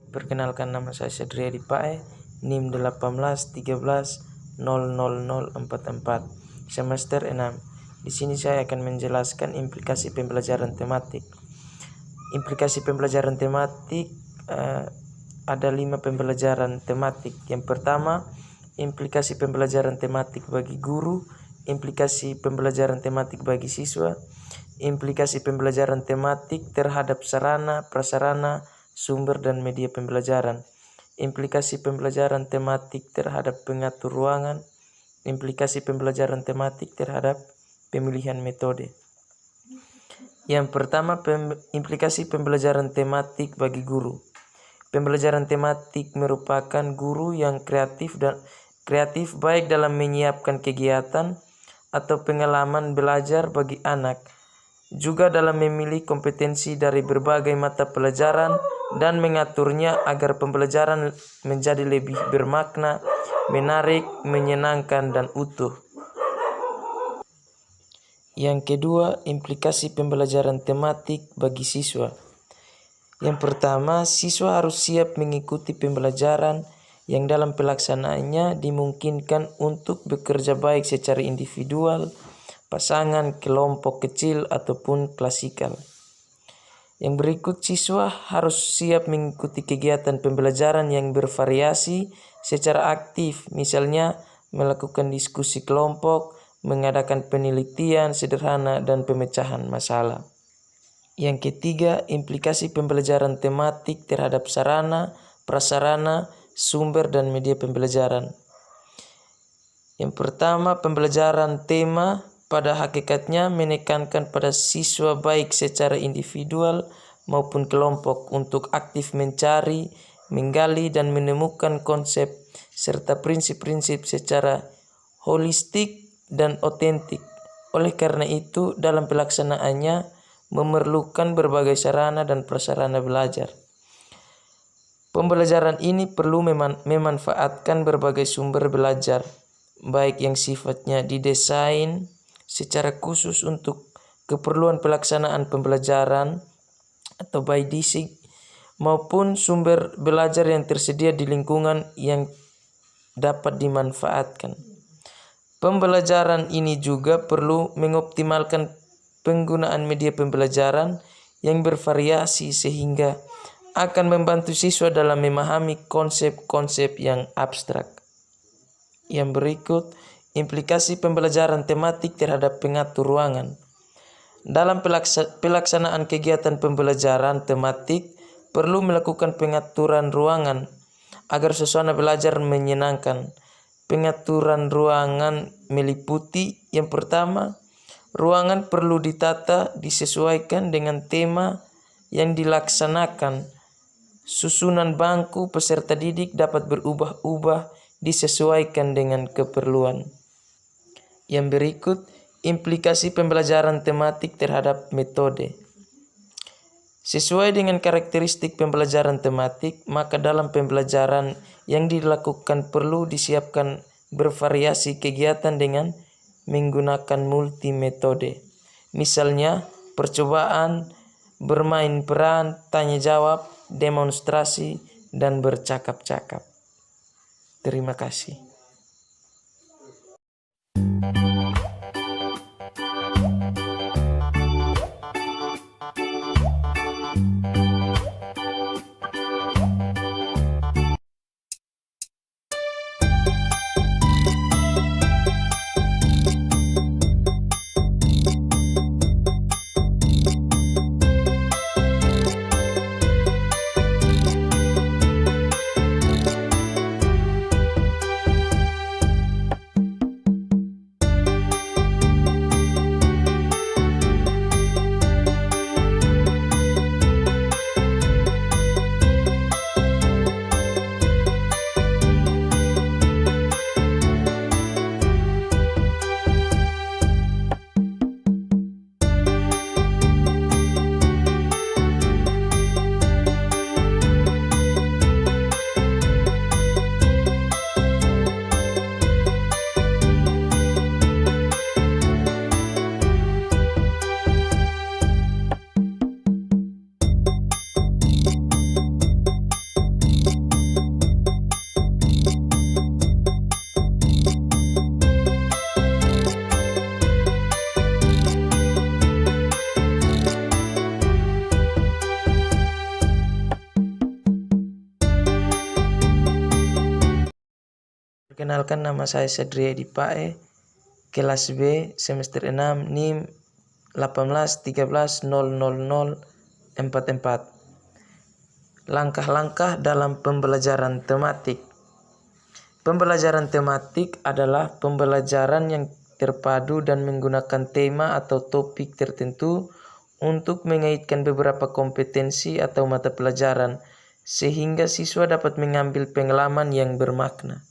Perkenalkan, nama saya Sadriadi Pae, NIM 1813000044, semester 6. Di sini saya akan menjelaskan implikasi pembelajaran tematik. Implikasi pembelajaran tematik ada 5 pembelajaran tematik. Yang pertama, implikasi pembelajaran tematik bagi guru, implikasi pembelajaran tematik bagi siswa, implikasi pembelajaran tematik terhadap sarana, prasarana, sumber dan media pembelajaran, implikasi pembelajaran tematik terhadap pengatur ruangan, implikasi pembelajaran tematik terhadap pemilihan metode. Yang pertama, implikasi pembelajaran tematik bagi guru. Pembelajaran tematik merupakan guru yang kreatif baik dalam menyiapkan kegiatan atau pengalaman belajar bagi anak, juga dalam memilih kompetensi dari berbagai mata pelajaran dan mengaturnya agar pembelajaran menjadi lebih bermakna, menarik, menyenangkan, dan utuh. Yang kedua, implikasi pembelajaran tematik bagi siswa. Yang pertama, siswa harus siap mengikuti pembelajaran yang dalam pelaksanaannya dimungkinkan untuk bekerja baik secara individual, pasangan, kelompok kecil, ataupun klasikal. Yang berikut, siswa harus siap mengikuti kegiatan pembelajaran yang bervariasi secara aktif, misalnya melakukan diskusi kelompok, mengadakan penelitian sederhana, dan pemecahan masalah. Yang ketiga, implikasi pembelajaran tematik terhadap sarana, prasarana, sumber, dan media pembelajaran. Yang pertama, pembelajaran tema pada hakikatnya menekankan pada siswa baik secara individual maupun kelompok untuk aktif mencari, menggali, dan menemukan konsep serta prinsip-prinsip secara holistik dan otentik. Oleh karena itu, dalam pelaksanaannya memerlukan berbagai sarana dan prasarana belajar. Pembelajaran ini perlu memanfaatkan berbagai sumber belajar, baik yang sifatnya didesain secara khusus untuk keperluan pelaksanaan pembelajaran atau by design, maupun sumber belajar yang tersedia di lingkungan yang dapat dimanfaatkan. Pembelajaran ini juga perlu mengoptimalkan penggunaan media pembelajaran yang bervariasi sehingga akan membantu siswa dalam memahami konsep-konsep yang abstrak. Yang berikut, implikasi pembelajaran tematik terhadap pengatur ruangan. Dalam pelaksanaan kegiatan pembelajaran tematik, perlu melakukan pengaturan ruangan agar suasana belajar menyenangkan. Pengaturan ruangan meliputi yang pertama, ruangan perlu ditata disesuaikan dengan tema yang dilaksanakan. Susunan bangku peserta didik dapat berubah-ubah disesuaikan dengan keperluan. Yang berikut, implikasi pembelajaran tematik terhadap metode. Sesuai dengan karakteristik pembelajaran tematik, maka dalam pembelajaran yang dilakukan perlu disiapkan bervariasi kegiatan dengan menggunakan multimetode. Misalnya, percobaan, bermain peran, tanya jawab, demonstrasi, dan bercakap-cakap. Terima kasih. Perkenalkan, nama saya Sadria Dipae, kelas B, semester 6, NIM 1813000044. Langkah-langkah dalam pembelajaran tematik. Pembelajaran tematik adalah pembelajaran yang terpadu dan menggunakan tema atau topik tertentu untuk mengaitkan beberapa kompetensi atau mata pelajaran, sehingga siswa dapat mengambil pengalaman yang bermakna.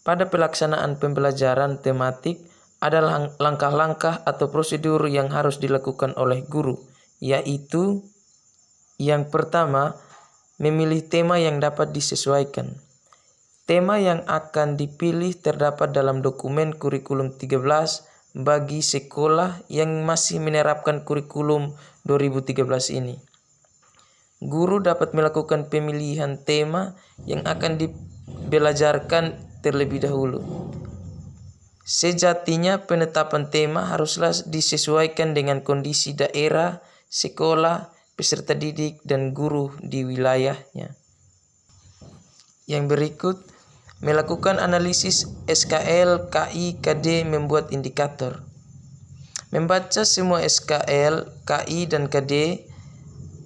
Pada pelaksanaan pembelajaran tematik, ada langkah-langkah atau prosedur yang harus dilakukan oleh guru, yaitu yang pertama, memilih tema yang dapat disesuaikan. Tema yang akan dipilih terdapat dalam dokumen kurikulum 13 bagi sekolah yang masih menerapkan kurikulum 2013 ini. Guru dapat melakukan pemilihan tema yang akan dibelajarkan terlebih dahulu. Sejatinya penetapan tema haruslah disesuaikan dengan kondisi daerah, sekolah, peserta didik, dan guru di wilayahnya. Yang berikut, melakukan analisis SKL, KI, KD, membuat indikator. Membaca semua SKL, KI, dan KD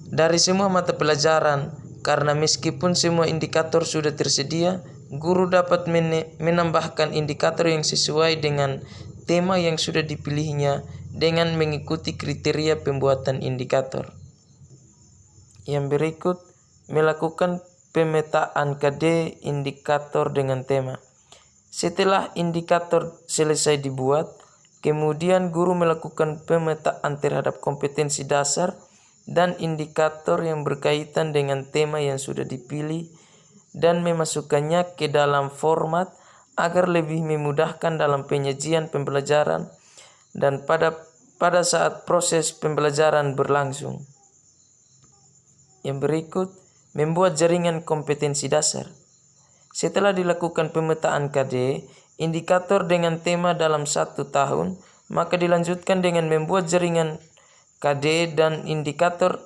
dari semua mata pelajaran, karena meskipun semua indikator sudah tersedia, guru dapat menambahkan indikator yang sesuai dengan tema yang sudah dipilihnya dengan mengikuti kriteria pembuatan indikator. Yang berikut, melakukan pemetaan KD indikator dengan tema. Setelah indikator selesai dibuat, kemudian guru melakukan pemetaan terhadap kompetensi dasar dan indikator yang berkaitan dengan tema yang sudah dipilih dan memasukkannya ke dalam format agar lebih memudahkan dalam penyajian pembelajaran dan pada saat proses pembelajaran berlangsung. Yang berikut, membuat jaringan kompetensi dasar. Setelah dilakukan pemetaan KD, indikator dengan tema dalam 1 tahun, maka dilanjutkan dengan membuat jaringan KD dan indikator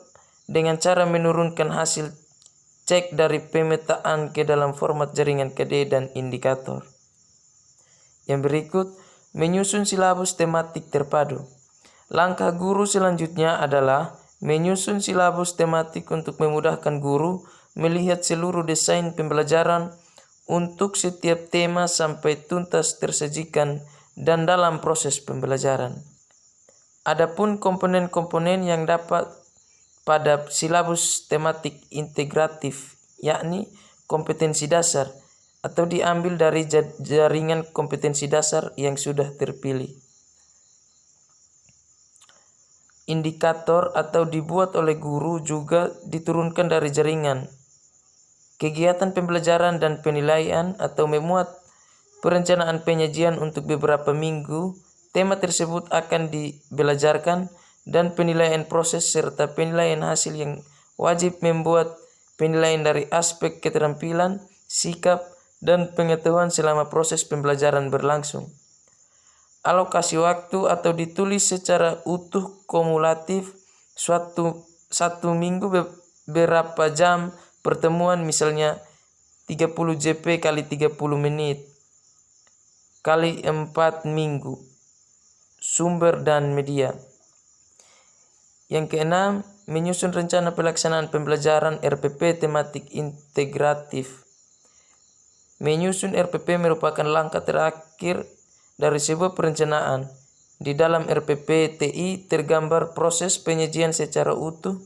dengan cara menurunkan hasil cek dari pemetaan ke dalam format jaringan KD dan indikator. Yang berikut, menyusun silabus tematik terpadu. Langkah guru selanjutnya adalah menyusun silabus tematik untuk memudahkan guru melihat seluruh desain pembelajaran untuk setiap tema sampai tuntas tersajikan dan dalam proses pembelajaran. Adapun komponen-komponen yang dapat pada silabus tematik integratif, yakni kompetensi dasar, atau diambil dari jaringan kompetensi dasar yang sudah terpilih. Indikator atau dibuat oleh guru juga diturunkan dari jaringan. Kegiatan pembelajaran dan penilaian atau memuat perencanaan penyajian untuk beberapa minggu, tema tersebut akan dibelajarkan dan penilaian proses serta penilaian hasil yang wajib membuat penilaian dari aspek keterampilan, sikap, dan pengetahuan selama proses pembelajaran berlangsung. Alokasi waktu atau ditulis secara utuh kumulatif satu minggu berapa jam pertemuan, misalnya 30 JP kali 30 menit kali 4 minggu. Sumber dan media. Yang keenam, menyusun rencana pelaksanaan pembelajaran RPP tematik integratif. Menyusun RPP merupakan langkah terakhir dari sebuah perencanaan. Di dalam RPP TI tergambar proses penyajian secara utuh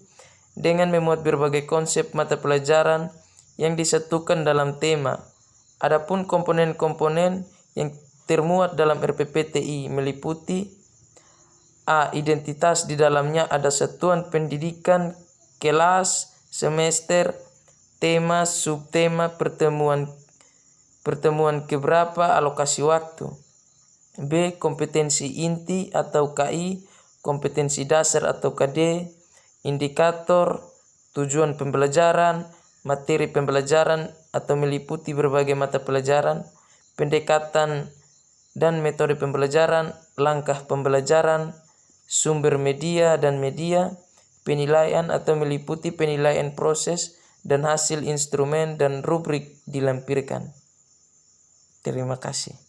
dengan memuat berbagai konsep mata pelajaran yang disatukan dalam tema. Adapun komponen-komponen yang termuat dalam RPP TI meliputi A. Identitas, di dalamnya ada satuan pendidikan, kelas, semester, tema, subtema, pertemuan keberapa, alokasi waktu. B. Kompetensi inti atau KI, kompetensi dasar atau KD, indikator, tujuan pembelajaran, materi pembelajaran atau meliputi berbagai mata pelajaran, pendekatan dan metode pembelajaran, langkah pembelajaran, sumber media dan media, penilaian atau meliputi penilaian proses dan hasil instrumen dan rubrik dilampirkan. Terima kasih.